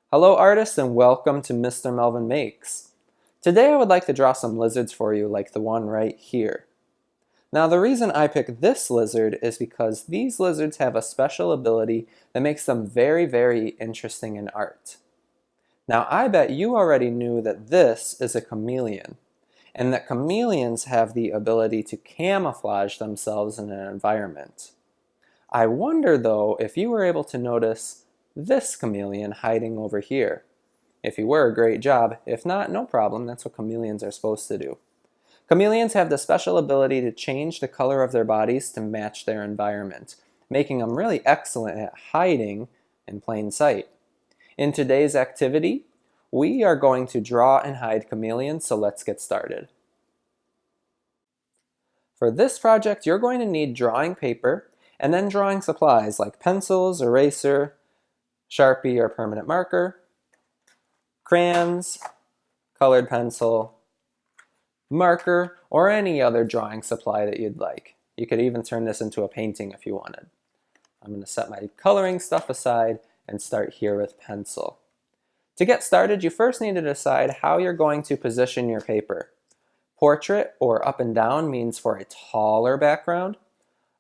Hello artists and welcome to Mr. Melvin Makes. Today I would like to draw some lizards for you like the one right here. Now the reason I picked this lizard is because these lizards have a special ability that makes them very interesting in art. Now I bet you already knew that this is a chameleon, and that chameleons have the ability to camouflage themselves in an environment. I wonder though if you were able to notice this chameleon hiding over here. If you were, great job. If not, no problem. That's what chameleons are supposed to do. Chameleons have the special ability to change the color of their bodies to match their environment, making them really excellent at hiding in plain sight. In today's activity, we are going to draw and hide chameleons, so let's get started. For this project, you're going to need drawing paper and then drawing supplies like pencils, eraser, Sharpie or permanent marker, crayons, colored pencil, marker, or any other drawing supply that you'd like. You could even turn this into a painting if you wanted. I'm going to set my coloring stuff aside and start here with pencil. To get started, you first need to decide how you're going to position your paper. Portrait or up and down means for a taller background,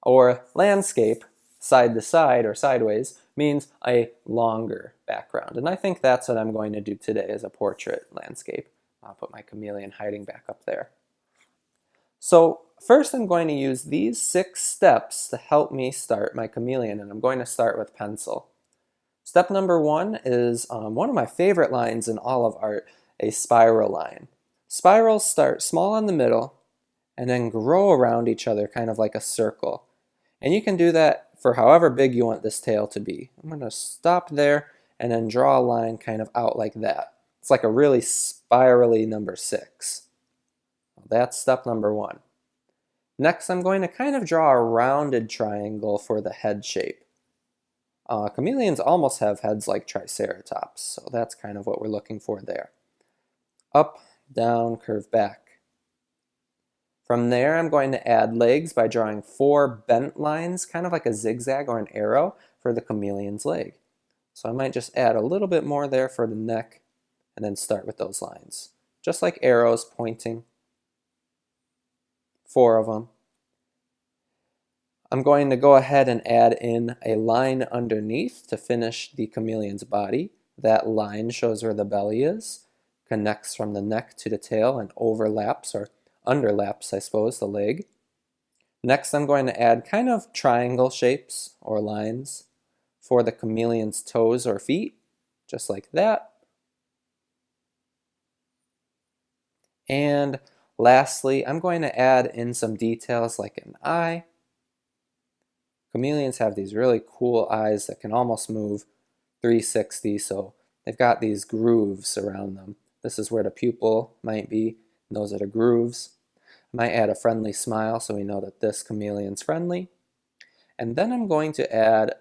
or landscape, side to side or sideways, means a longer background. And I think that's what I'm going to do today as a portrait landscape. I'll put my chameleon hiding back up there. So first I'm going to use these 6 steps to help me start my chameleon, and I'm going to start with pencil. Step number 1 is one of my favorite lines in all of art, a spiral line. Spirals start small in the middle and then grow around each other kind of like a circle. And you can do that for however big you want this tail to be. I'm going to stop there and then draw a line kind of out like that. It's like a really spirally number 6. That's step number 1. Next, I'm going to kind of draw a rounded triangle for the head shape. Chameleons almost have heads like triceratops, so that's kind of what we're looking for there. Up, down, curve back. From there, I'm going to add legs by drawing 4 bent lines, kind of like a zigzag or an arrow for the chameleon's leg. So I might just add a little bit more there for the neck and then start with those lines. Just like arrows pointing. 4 of them. I'm going to go ahead and add in a line underneath to finish the chameleon's body. That line shows where the belly is, connects from the neck to the tail and overlaps or underlaps, I suppose, the leg. Next, I'm going to add kind of triangle shapes or lines for the chameleon's toes or feet, just like that. And lastly, I'm going to add in some details like an eye. Chameleons have these really cool eyes that can almost move 360, so they've got these grooves around them. This is where the pupil might be, and those are the grooves. I might add a friendly smile so we know that this chameleon's friendly. And then I'm going to add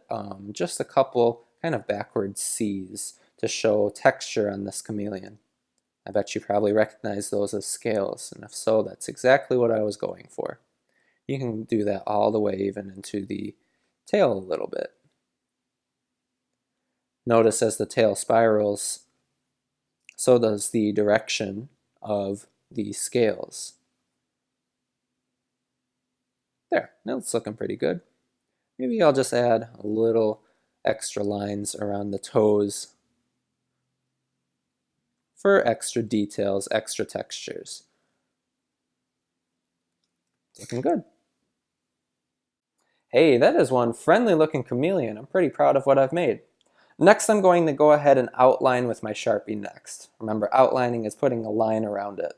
just a couple kind of backward C's to show texture on this chameleon. I bet you probably recognize those as scales, and if so, that's exactly what I was going for. You can do that all the way even into the tail a little bit. Notice as the tail spirals, so does the direction of the scales. There, now it's looking pretty good. Maybe I'll just add a little extra lines around the toes for extra details, extra textures. Looking good. Hey, that is one friendly looking chameleon. I'm pretty proud of what I've made. Next, I'm going to go ahead and outline with my Sharpie next. Remember, outlining is putting a line around it.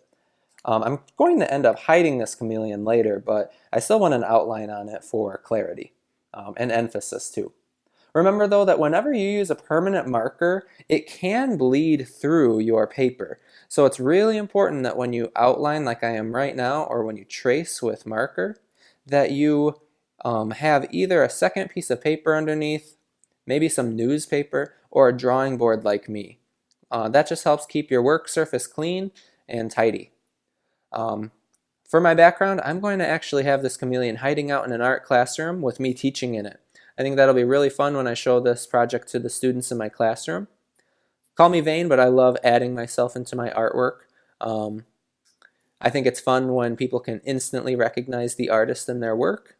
I'm going to end up hiding this chameleon later, but I still want an outline on it for clarity and emphasis too. Remember though that whenever you use a permanent marker, it can bleed through your paper. So it's really important that when you outline like I am right now, or when you trace with marker, that you have either a second piece of paper underneath, maybe some newspaper, or a drawing board like me. That just helps keep your work surface clean and tidy. For my background, I'm going to actually have this chameleon hiding out in an art classroom with me teaching in it. I think that'll be really fun when I show this project to the students in my classroom. Call me vain, but I love adding myself into my artwork. I think it's fun when people can instantly recognize the artist in their work.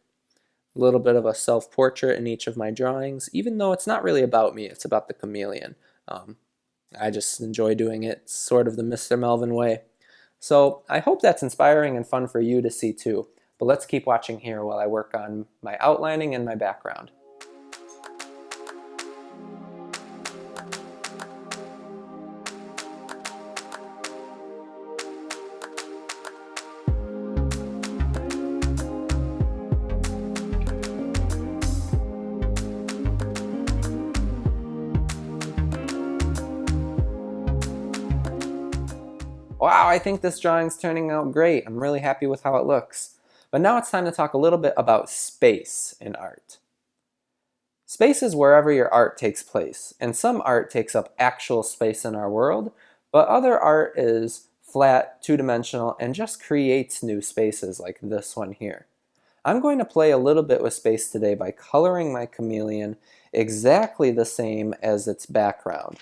A little bit of a self-portrait in each of my drawings, even though it's not really about me, it's about the chameleon. I just enjoy doing it. It's sort of the Mr. Melvin way. So I hope that's inspiring and fun for you to see too. But let's keep watching here while I work on my outlining and my background. Wow, I think this drawing's turning out great. I'm really happy with how it looks. But now it's time to talk a little bit about space in art. Space is wherever your art takes place, and some art takes up actual space in our world, but other art is flat, two-dimensional, and just creates new spaces like this one here. I'm going to play a little bit with space today by coloring my chameleon exactly the same as its background.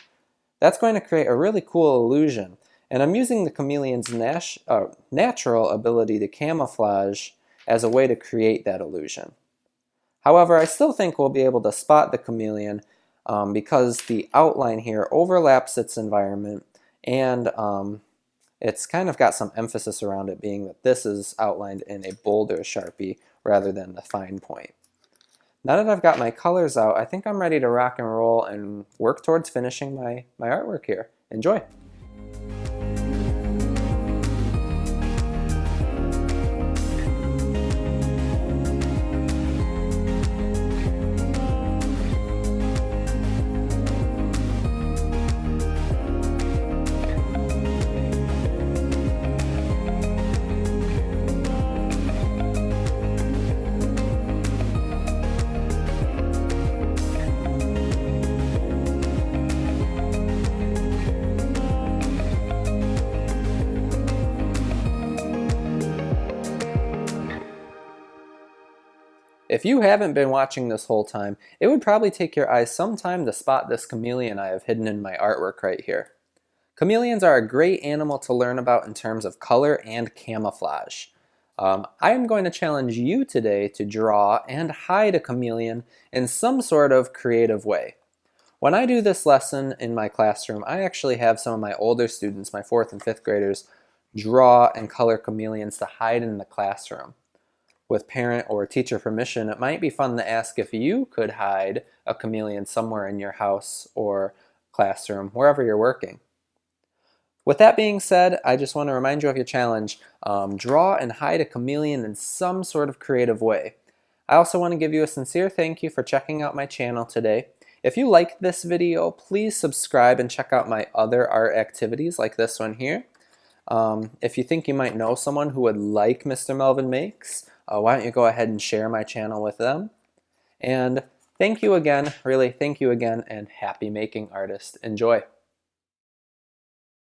That's going to create a really cool illusion. And I'm using the chameleon's natural ability to camouflage as a way to create that illusion. However, I still think we'll be able to spot the chameleon because the outline here overlaps its environment, and it's kind of got some emphasis around it, being that this is outlined in a bolder Sharpie rather than the fine point. Now that I've got my colors out, I think I'm ready to rock and roll and work towards finishing my artwork here. Enjoy! If you haven't been watching this whole time, it would probably take your eyes some time to spot this chameleon I have hidden in my artwork right here. Chameleons are a great animal to learn about in terms of color and camouflage. I am going to challenge you today to draw and hide a chameleon in some sort of creative way. When I do this lesson in my classroom, I actually have some of my older students, my 4th and 5th graders, draw and color chameleons to hide in the classroom. With parent or teacher permission, it might be fun to ask if you could hide a chameleon somewhere in your house or classroom, wherever you're working. With that being said, I just want to remind you of your challenge. Draw and hide a chameleon in some sort of creative way. I also want to give you a sincere thank you for checking out my channel today. If you liked this video, please subscribe and check out my other art activities like this one here. If you think you might know someone who would like Mr. Melvin Makes, why don't you go ahead and share my channel with them. And thank you again, really thank you again, and happy making, artist. Enjoy.